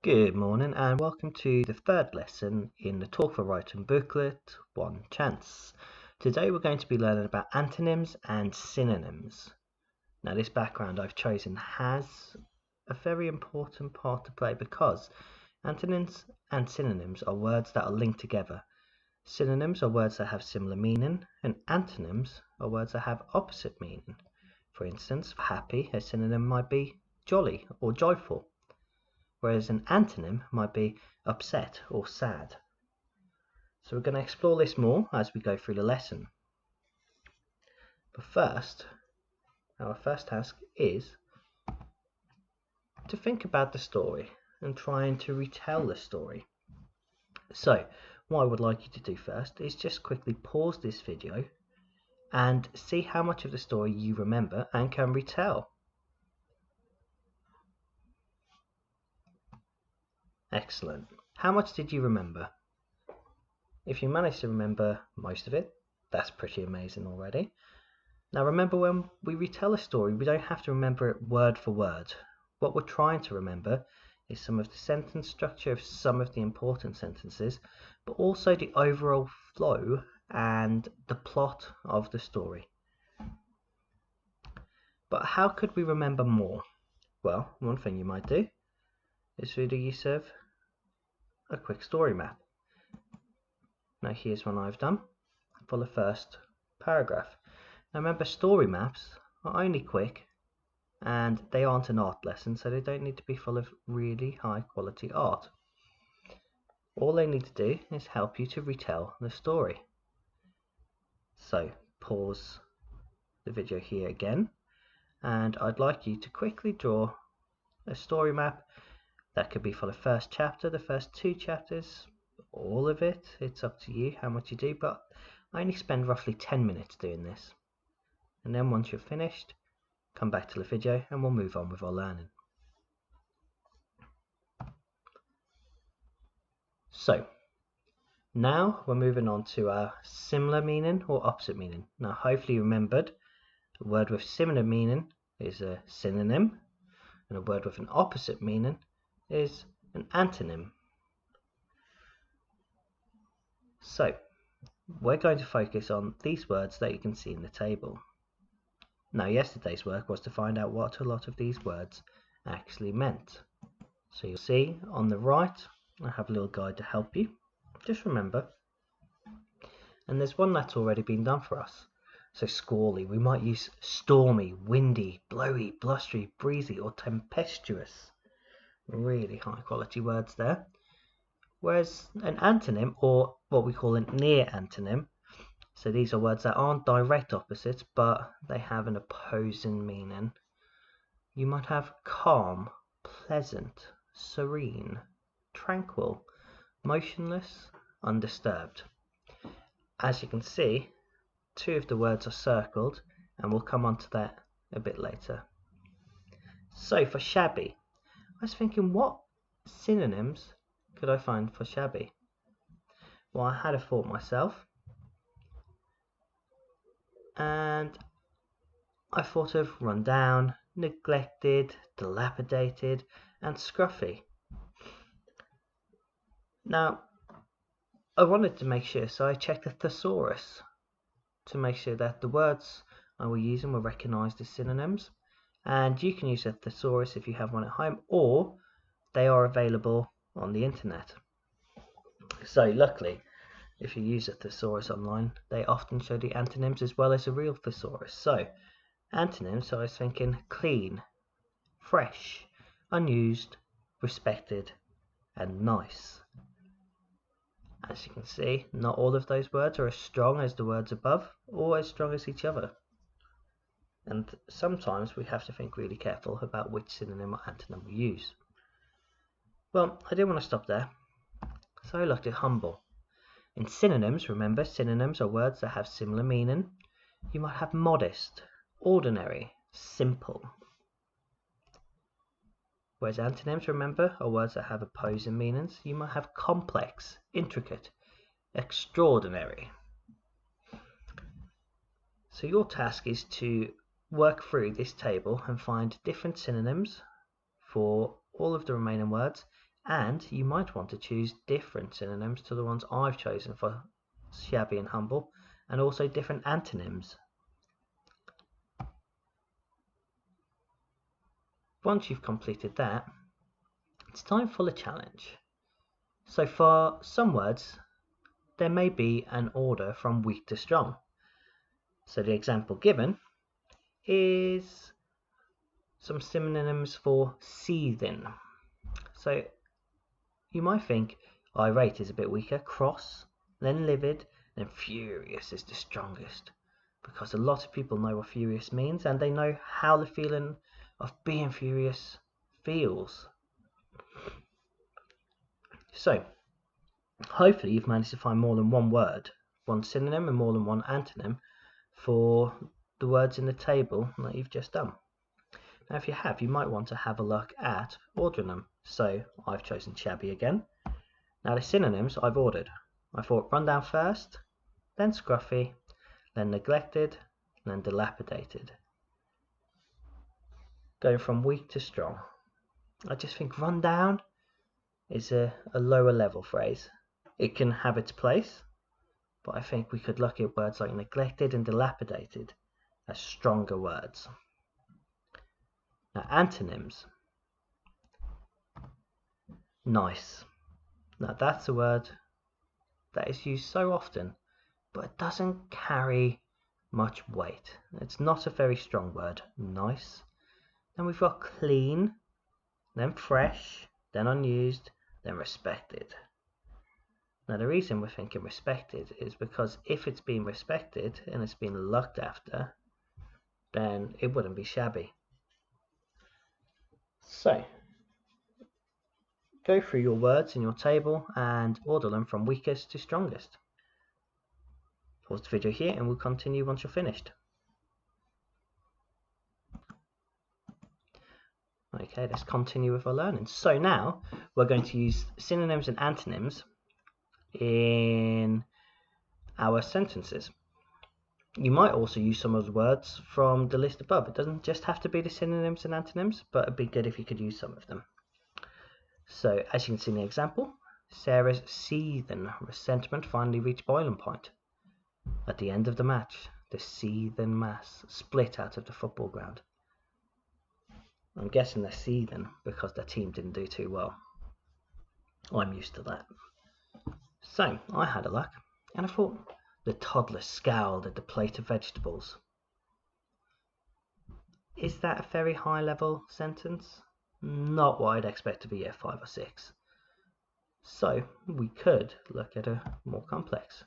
Good morning and welcome to the third lesson in the Talk for Writing booklet, One Chance. Today we're going to be learning about antonyms and synonyms. Now this background I've chosen has a very important part to play because antonyms and synonyms are words that are linked together. Synonyms are words that have similar meaning and antonyms are words that have opposite meaning. For instance, for happy, a synonym might be jolly or joyful, whereas an antonym might be upset or sad. So we're going to explore this more as we go through the lesson. But first, our first task is to think about the story and trying to retell the story. So what I would like you to do first is just quickly pause this video and see how much of the story you remember and can retell. Excellent. How much did you remember? If you managed to remember most of it, that's pretty amazing already. Now remember, when we retell a story, we don't have to remember it word for word. What we're trying to remember is some of the sentence structure of some of the important sentences, but also the overall flow and the plot of the story. But how could we remember more? Well, one thing you might do is through the use of a quick story map. Now here's one I've done for the first paragraph. Now remember, story maps are only quick and they aren't an art lesson, so they don't need to be full of really high quality art. All they need to do is help you to retell the story. So pause the video here again, and I'd like you to quickly draw a story map that could be for the first chapter, the first two chapters, all of it. It's up to you how much you do, but I only spend roughly 10 minutes doing this. And then once you're finished, come back to the video and we'll move on with our learning. So now we're moving on to our similar meaning or opposite meaning. Now hopefully you remembered a word with similar meaning is a synonym and a word with an opposite meaning is an antonym. So we're going to focus on these words that you can see in the table. Now yesterday's work was to find out what a lot of these words actually meant. So you'll see on the right I have a little guide to help you. Just remember. And there's one that's already been done for us. So squally, we might use stormy, windy, blowy, blustery, breezy or tempestuous. Really high quality words there. Whereas an antonym, or what we call a near antonym, so these are words that aren't direct opposites but they have an opposing meaning. You might have calm, pleasant, serene, tranquil, motionless, undisturbed. As you can see, two of the words are circled and we'll come on to that a bit later. So for shabby, I was thinking, what synonyms could I find for shabby? Well, I had a thought myself and I thought of run down, neglected, dilapidated and scruffy. Now I wanted to make sure, so I checked the thesaurus to make sure that the words I were using were recognised as synonyms, and you can use a thesaurus if you have one at home, or they are available on the internet. So luckily, if you use a thesaurus online, they often show the antonyms as well as a real thesaurus. So antonyms, so I was thinking clean, fresh, unused, respected and nice. As you can see, not all of those words are as strong as the words above or as strong as each other. And sometimes we have to think really careful about which synonym or antonym we use. Well, I didn't want to stop there, so I looked at humble. In synonyms, remember, synonyms are words that have similar meaning. You might have modest, ordinary, simple. Whereas antonyms, remember, are words that have opposing meanings. You might have complex, intricate, extraordinary. So your task is to work through this table and find different synonyms for all of the remaining words And you might want to choose different synonyms to the ones I've chosen for shabby and humble, and also different antonyms. Once you've completed that, it's time for the challenge. So for some words, there may be an order from weak to strong. So the example given is some synonyms for seething. So you might think irate is a bit weaker, cross, then livid, then furious is the strongest. Because a lot of people know what furious means, and they know how the feeling of being furious feels. So hopefully you've managed to find more than one word, one synonym and more than one antonym for the words in the table that you've just done. Now if you have, you might want to have a look at ordering them. So I've chosen shabby again. Now the synonyms I've ordered. I thought rundown first, then scruffy, then neglected, then dilapidated. Going from weak to strong. I just think rundown is a lower level phrase. It can have its place, but I think we could look at words like neglected and dilapidated as stronger words. Now antonyms. Nice. Now that's a word that is used so often, but it doesn't carry much weight. It's not a very strong word. Nice. Then we've got clean, then fresh, then unused, then respected. Now the reason we're thinking respected is because if it's been respected and it's been looked after, then it wouldn't be shabby. So go through your words in your table and order them from weakest to strongest. Pause the video here and we'll continue once you're finished. Okay, let's continue with our learning. So now we're going to use synonyms and antonyms in our sentences. You might also use some of the words from the list above. It doesn't just have to be the synonyms and antonyms, but it'd be good if you could use some of them. So as you can see in the example, Sarah's seething resentment finally reached boiling point. At the end of the match, the seething mass split out of the football ground. I'm guessing they're seething because their team didn't do too well. I'm used to that. So I had a look and I thought the toddler scowled at the plate of vegetables. Is that a very high level sentence? Not what I'd expect to be year 5 or 6. So we could look at a more complex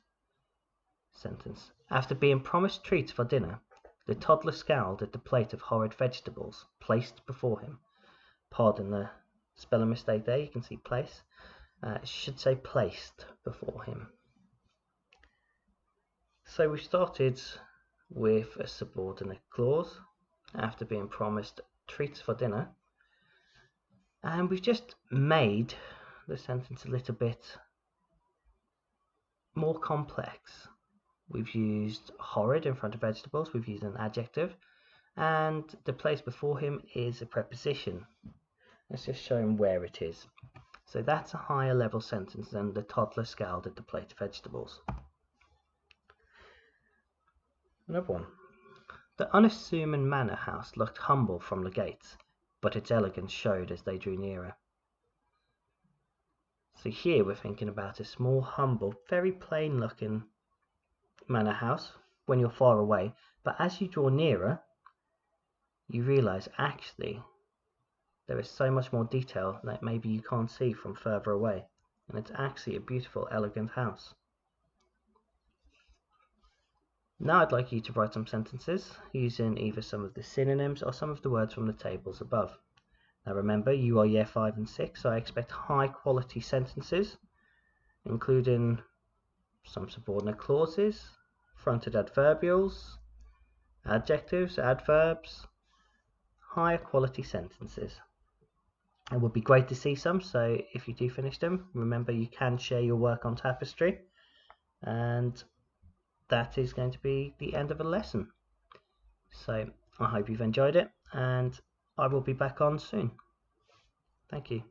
sentence. After being promised treats for dinner, the toddler scowled at the plate of horrid vegetables placed before him. Pardon the spelling mistake there, you can see place. It should say placed before him. So we started with a subordinate clause, after being promised treats for dinner. And we've just made the sentence a little bit more complex. We've used horrid in front of vegetables, we've used an adjective, and the place before him is a preposition. Let's just show him where it is. So that's a higher level sentence than the toddler scowled at the plate of vegetables. Another one. The unassuming manor house looked humble from the gates, but its elegance showed as they drew nearer. So here we're thinking about a small, humble, very plain looking manor house when you're far away, but as you draw nearer, you realize actually there is so much more detail that maybe you can't see from further away, and it's actually a beautiful, elegant house. Now I'd like you to write some sentences using either some of the synonyms or some of the words from the tables above. Now remember, you are year 5 and 6, so I expect high quality sentences, including some subordinate clauses, fronted adverbials, adjectives, adverbs, higher quality sentences. It would be great to see some, so if you do finish them, remember you can share your work on Tapestry, and that is going to be the end of the lesson. So I hope you've enjoyed it, and I will be back on soon. Thank you.